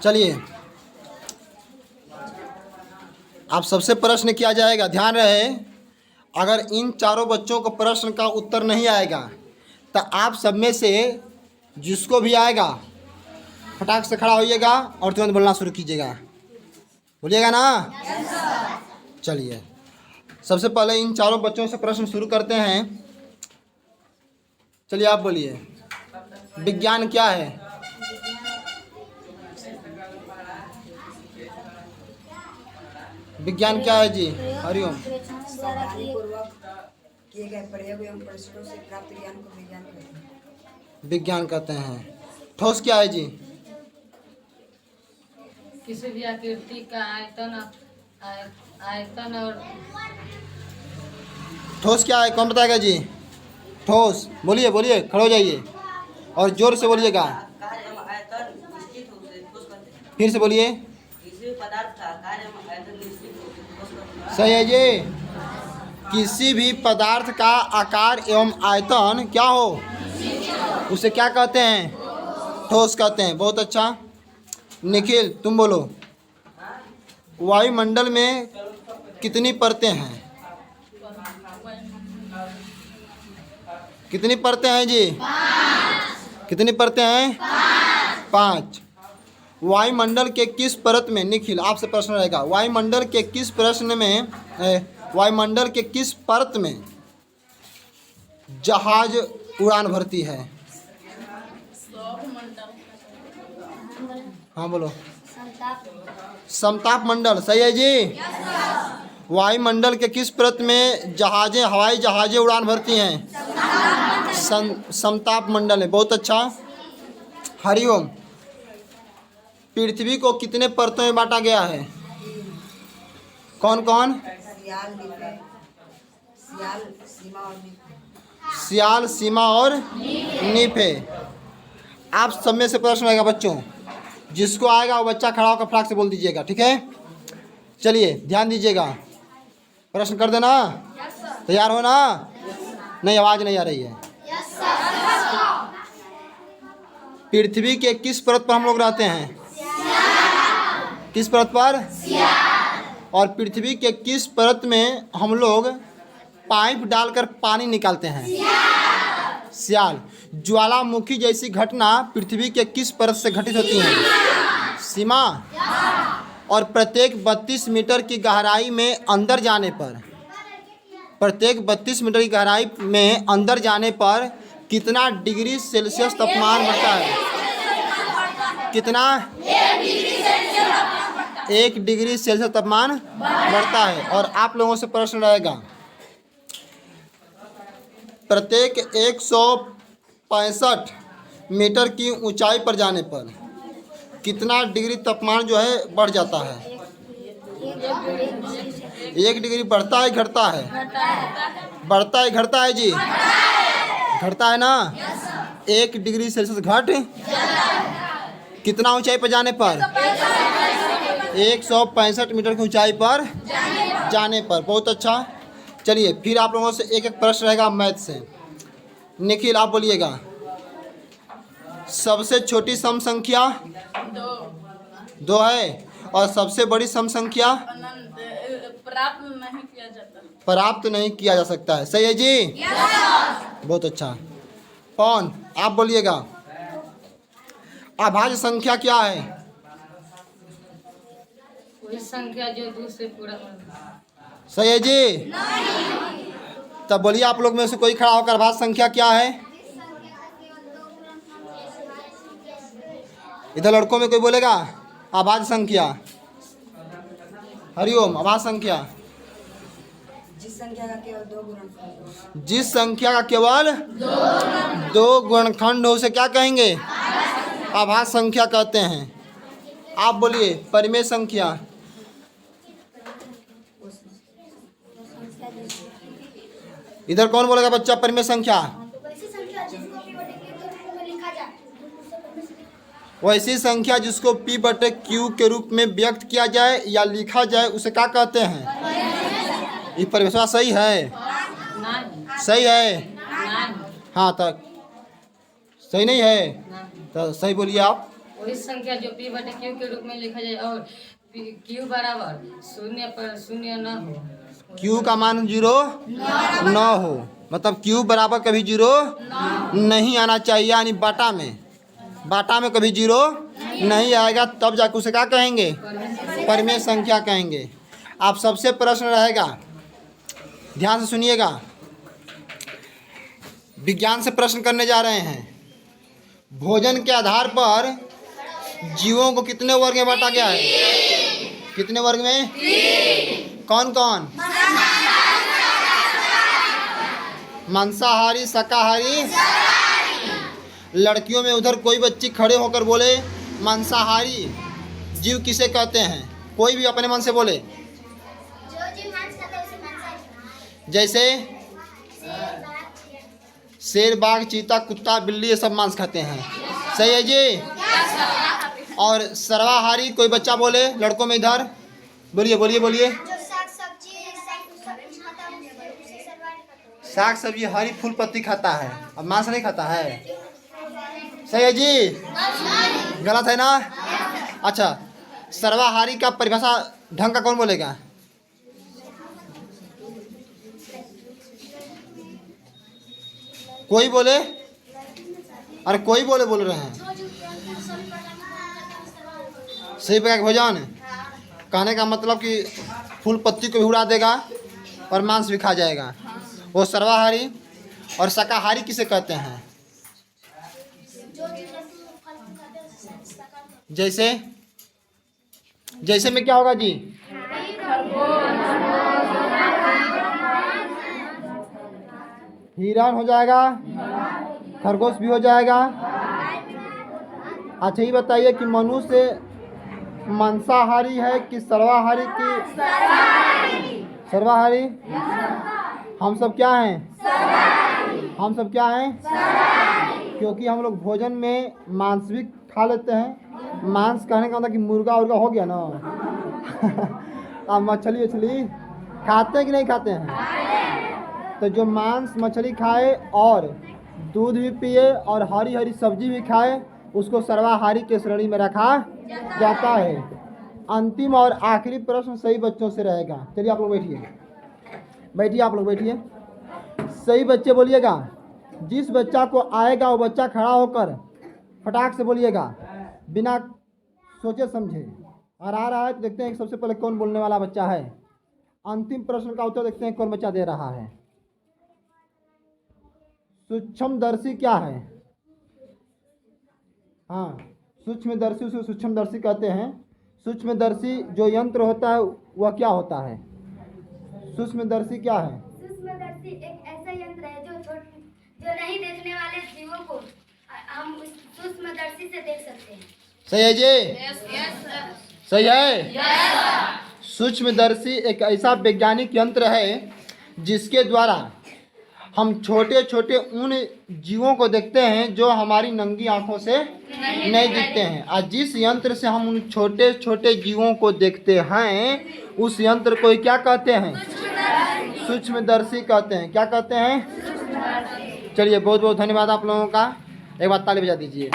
चलिए आप सबसे प्रश्न किया जाएगा, ध्यान रहे। अगर इन चारों बच्चों को प्रश्न का उत्तर नहीं आएगा तो आप सब में से जिसको भी आएगा फटाक से खड़ा होइएगा और तुरंत बोलना शुरू कीजिएगा। बोलिएगा ना? चलिए सबसे पहले इन चारों बच्चों से प्रश्न शुरू करते हैं। चलिए आप बोलिए, विज्ञान क्या है? विज्ञान क्या है जी? हरिओम। सावधानीपूर्वक किए गए प्रयोग एवं परिसरों से प्राप्त ज्ञान को विज्ञान कहते हैं। विज्ञान कहते हैं। ठोस क्या है जी? किसी भी आकृति का आयतन और ठोस क्या है? कौन बताएगा जी? ठोस बोलिए, बोलिए, खड़े हो जाइए और जोर से बोलिएगा। कार्य एवं आयतन निश्चित रूप से ठोस करते हैं। फिर से बोलिए। किसी भी पदार्थ का कार्य एवं आयतन निश्चित रूप से ठोस करते हैं। सही है जी। किसी भी पदार्थ का आकार एवं आयतन क्या हो, उसे क्या कहते हैं? ठोस कहते हैं। बहुत अच्छा। निखिल तुम बोलो, वायुमंडल में कितनी परतें हैं? कितनी परतें हैं जी? कितनी परतें हैं? 5। वायुमंडल के किस परत में, निखिल आपसे प्रश्न रहेगा, वायुमंडल के किस प्रश्न में वायुमंडल के किस परत में जहाज उड़ान भरती है? हाँ बोलो। समताप मंडल। सही है जी। वायुमंडल के किस परत में जहाजें, हवाई जहाजें उड़ान भरती हैं? समताप मंडल है। बहुत अच्छा। हरिओम। पृथ्वी को कितने परतों में बांटा गया है? कौन कौन? सियाल, नीफे, सियाल, सीमा और नीफे। सियाल, सीमा और नीफे। आप सब में से प्रश्न रहेगा बच्चों, जिसको आएगा वो बच्चा खड़ा होकर फटाक से बोल दीजिएगा, ठीक है? चलिए ध्यान दीजिएगा, प्रश्न कर देना। तैयार हो ना? नहीं, आवाज़ नहीं आ रही है। पृथ्वी के किस परत पर हम लोग रहते हैं? किस परत पर? और पृथ्वी के किस परत में हम लोग पाइप डालकर पानी निकालते हैं? सियाल। ज्वालामुखी जैसी घटना पृथ्वी के किस परत से घटित होती है? सीमा। और प्रत्येक 32 मीटर की गहराई में अंदर जाने पर, प्रत्येक 32 मीटर की गहराई में अंदर जाने पर कितना डिग्री सेल्सियस तापमान बढ़ता है? कितना? 1 डिग्री सेल्सियस तापमान बढ़ता है। और आप लोगों से प्रश्न रहेगा, प्रत्येक 165 मीटर की ऊंचाई पर जाने पर कितना डिग्री तापमान जो है बढ़ जाता है? 1 डिग्री बढ़ता है, घटता है? बढ़ता है, घटता है जी? घटता है ना? 1 डिग्री सेल्सियस घट कितना ऊंचाई पर जाने पर? 165 मीटर की ऊंचाई पर जाने पर। बहुत अच्छा। चलिए फिर आप लोगों से एक एक प्रश्न रहेगा मैथ से। निखिल आप बोलिएगा, सबसे छोटी सम संख्या 2 है और सबसे बड़ी सम संख्या प्राप्त नहीं किया जा सकता है। सही है जी? बहुत अच्छा। कौन आप बोलिएगा, अभाज्य संख्या क्या है? कोई संख्या जो 2 से पूरा सही है जी? तब बोलिए आप लोग में से कोई खड़ा होकर अभाज्य संख्या क्या है? इधर लड़कों में कोई बोलेगा अभाज्य संख्या? हरिओम। अभाज्य संख्या जिस संख्या का केवल 2 गुणनखंड हो। जिस संख्या का केवल 2 गुणनखंड हो उसे क्या कहेंगे? अभाज्य संख्या कहते हैं। आप बोलिए परिमेय संख्या। इधर कौन बोलेगा बच्चा परिमेय संख्या? वैसी संख्या जिसको P बटे Q के रूप में व्यक्त किया जाए या लिखा जाए उसे क्या कहते हैं? ये परिभाषा सही है? सही है? हाँ तक सही नहीं है तो सही बोलिए आप। वही संख्या जो P बटे Q के रूप में लिखा जाए और Q बराबर शून्य पर शून्य न हो। Q का मान 0 न हो, मतलब Q बराबर कभी 0 नहीं आना चाहिए, यानी बाटा में कभी 0 नहीं आएगा, तब जाकर उसे क्या कहेंगे? परिमेय संख्या कहेंगे। आप सबसे प्रश्न रहेगा, ध्यान से सुनिएगा, विज्ञान से प्रश्न करने जा रहे हैं। भोजन के आधार पर जीवों को कितने वर्ग में बांटा गया है? कितने वर्ग में? कौन कौन? मांसाहारी, शाकाहारी। लड़कियों में उधर कोई बच्ची खड़े होकर बोले मांसाहारी जीव किसे कहते हैं? कोई भी अपने मन से बोले। जैसे शेर, बाघ, चीता, कुत्ता, बिल्ली, ये सब मांस खाते हैं। सही है जी। और सर्वाहारी कोई बच्चा बोले लड़कों में, इधर बोलिए बोलिए बोलिए। साग सब्जी हरी फूल पत्ती खाता है, अब मांस नहीं खाता है। सही है जी, गलत है ना? अच्छा, सर्वाहारी का परिभाषा ढंग का कौन बोलेगा? कोई बोले, अरे कोई बोल रहे हैं। सही प्रकार का भोजन कहने का मतलब कि फूल पत्ती को भी उड़ा देगा और मांस भी खा जाएगा, वो सर्वाहारी। और शाकाहारी किसे कहते हैं? जैसे में क्या होगा जी? हिरण हो जाएगा, खरगोश भी हो जाएगा। अच्छा ये बताइए कि मनुष्य मांसाहारी है कि सर्वाहारी की? सर्वाहारी। हम सब क्या हैं? हम सब क्या हैं? क्योंकि हम लोग भोजन में मांस भी खा लेते हैं। मांस कहने का मतलब कि मुर्गा उर्गा हो गया ना। अब मछली उछली खाते हैं कि नहीं खाते हैं? तो जो मांस मछली खाए और दूध भी पिए और हरी हरी सब्जी भी खाए, उसको सर्वाहारी के श्रेणी में रखा जाता है। अंतिम और आखिरी प्रश्न सही बच्चों से रहेगा। चलिए आप लोग बैठिए, आप लोग बैठिए। सही बच्चे बोलिएगा। जिस बच्चा को आएगा वो बच्चा खड़ा होकर फटाक से बोलिएगा, बिना सोचे समझे। और आ रहा है तो देखते हैं सबसे पहले कौन बोलने वाला बच्चा है। अंतिम प्रश्न का उत्तर देखते हैं कौन बच्चा दे रहा है। सूक्ष्मदर्शी क्या है? हाँ, सूक्ष्मदर्शी, उसे सूक्ष्मदर्शी कहते हैं। सूक्ष्मदर्शी जो यंत्र होता है वह क्या होता है? सूक्ष्मदर्शी क्या है? सूक्ष्मदर्शी एक ऐसा यंत्र है जो नहीं देखने वाले जीवों को हम सूक्ष्मदर्शी से देख सकते हैं। सही है जी? सही है। सूक्ष्मदर्शी एक ऐसा वैज्ञानिक यंत्र है जिसके द्वारा हम छोटे छोटे उन जीवों को देखते हैं जो हमारी नंगी आंखों से नहीं दिखते हैं। और जिस यंत्र से हम उन छोटे छोटे जीवों को देखते हैं उस यंत्र को क्या कहते हैं? सूक्ष्मदर्शी कहते हैं। क्या कहते हैं? चलिए बहुत बहुत धन्यवाद आप लोगों का। एक बार ताली बजा दीजिए।